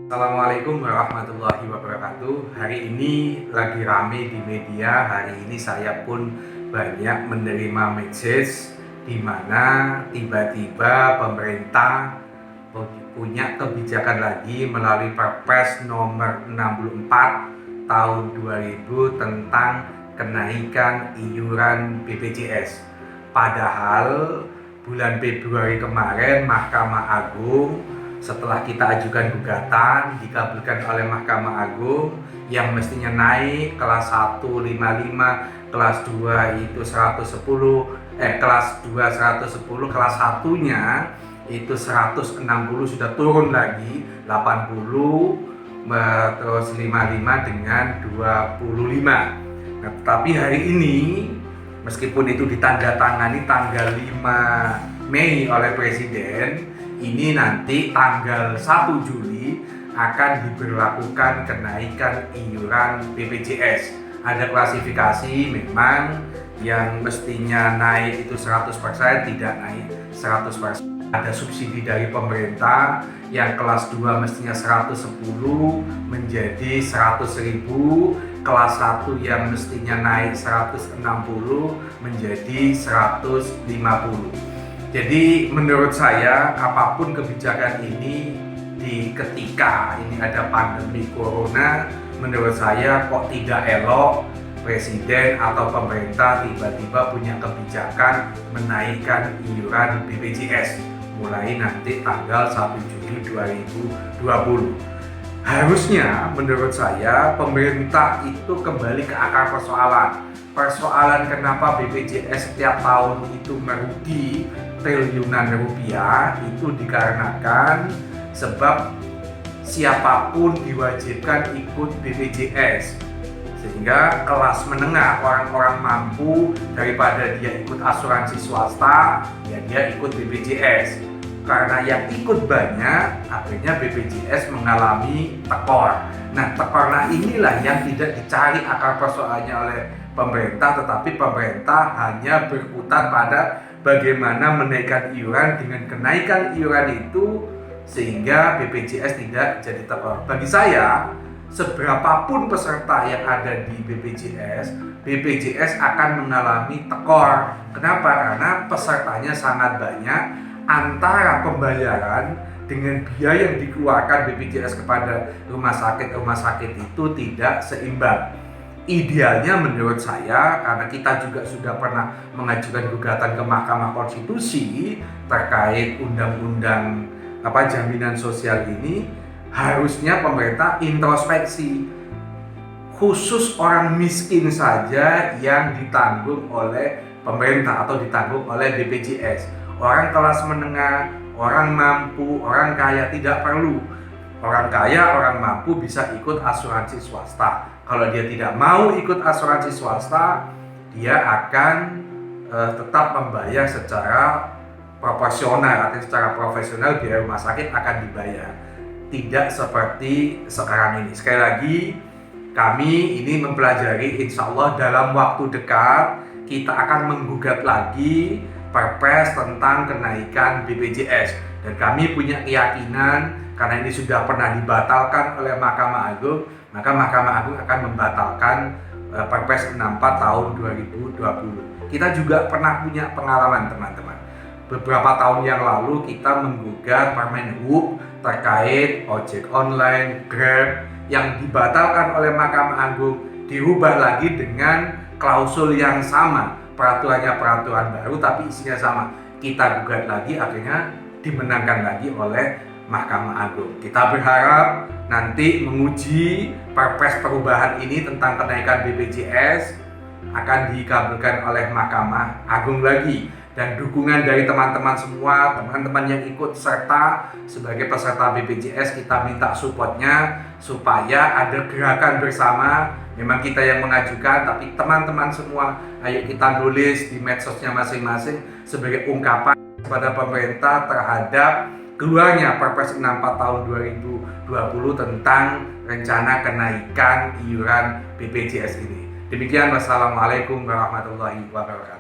Assalamualaikum warahmatullahi wabarakatuh. Hari ini lagi rame di media. Hari ini saya pun banyak menerima message di mana tiba-tiba pemerintah punya kebijakan lagi melalui Perpres nomor 64 tahun 2000 tentang kenaikan iuran BPJS. Padahal bulan Februari kemarin Mahkamah Agung setelah kita ajukan gugatan dikabulkan oleh Mahkamah Agung yang mestinya naik kelas 1 55, kelas 2 itu 110, kelas 2 110, kelas 1-nya itu 160 sudah turun lagi 80, terus 55 dengan 25. Nah, tapi hari ini meskipun itu ditandatangani tanggal 5 Mei oleh Presiden, ini nanti tanggal 1 Juli akan diberlakukan kenaikan iuran BPJS. Ada klasifikasi memang yang mestinya naik itu 100% tidak naik 100%. Ada subsidi dari pemerintah yang kelas 2 mestinya 110 menjadi 100.000, kelas 1 yang mestinya naik 160 menjadi 150. Jadi menurut saya apapun kebijakan ini ketika ini ada pandemi corona, menurut saya kok tidak elok Presiden atau pemerintah tiba-tiba punya kebijakan menaikkan iuran BPJS mulai nanti tanggal 1 Juli 2020. Harusnya menurut saya pemerintah itu kembali ke akar persoalan. Persoalan kenapa BPJS setiap tahun itu merugi triliunan rupiah itu dikarenakan sebab siapapun diwajibkan ikut BPJS, sehingga kelas menengah orang-orang mampu daripada dia ikut asuransi swasta ya dia ikut BPJS. Karena yang ikut banyak akhirnya BPJS mengalami tekor. Nah, tekornya inilah yang tidak dicari akar persoalannya oleh pemerintah, tetapi pemerintah hanya berputar pada bagaimana menaikkan iuran dengan kenaikan iuran itu sehingga BPJS tidak jadi tekor. Bagi saya, seberapapun peserta yang ada di BPJS akan mengalami tekor. Kenapa? Karena pesertanya sangat banyak, antara pembayaran dengan biaya yang dikeluarkan BPJS kepada rumah sakit itu tidak seimbang. Idealnya menurut saya, karena kita juga sudah pernah mengajukan gugatan ke Mahkamah Konstitusi terkait undang-undang jaminan sosial ini, harusnya pemerintah introspeksi. Khusus orang miskin saja yang ditanggung oleh pemerintah atau ditanggung oleh BPJS. Orang kelas menengah, orang mampu, orang kaya tidak perlu. Orang kaya, orang mampu bisa ikut asuransi swasta. Kalau dia tidak mau ikut asuransi swasta, dia akan tetap membayar secara proporsional atau secara profesional, biaya rumah sakit akan dibayar. Tidak seperti sekarang ini. Sekali lagi, kami ini mempelajari, insya Allah dalam waktu dekat kita akan menggugat lagi Perpres tentang kenaikan BPJS, dan kami punya keyakinan karena ini sudah pernah dibatalkan oleh Mahkamah Agung, maka Mahkamah Agung akan membatalkan Perpres 64 tahun 2020. Kita juga pernah punya pengalaman teman-teman. Beberapa tahun yang lalu kita menggugat Permenhub terkait ojek online, Grab yang dibatalkan oleh Mahkamah Agung, dirubah lagi dengan klausul yang sama. Peraturannya peraturan baru tapi isinya sama. Kita gugat lagi, akhirnya dimenangkan lagi oleh Mahkamah Agung. Kita berharap nanti menguji Perpres perubahan ini tentang kenaikan BPJS akan dikabulkan oleh Mahkamah Agung lagi. Dan dukungan dari teman-teman semua, teman-teman yang ikut serta sebagai peserta BPJS, kita minta supportnya supaya ada gerakan bersama. Memang kita yang mengajukan, tapi teman-teman semua, ayo kita nulis di medsosnya masing-masing sebagai ungkapan kepada pemerintah terhadap keluarnya Perpres 64 tahun 2020 tentang rencana kenaikan iuran BPJS ini. Demikian, wassalamualaikum warahmatullahi wabarakatuh.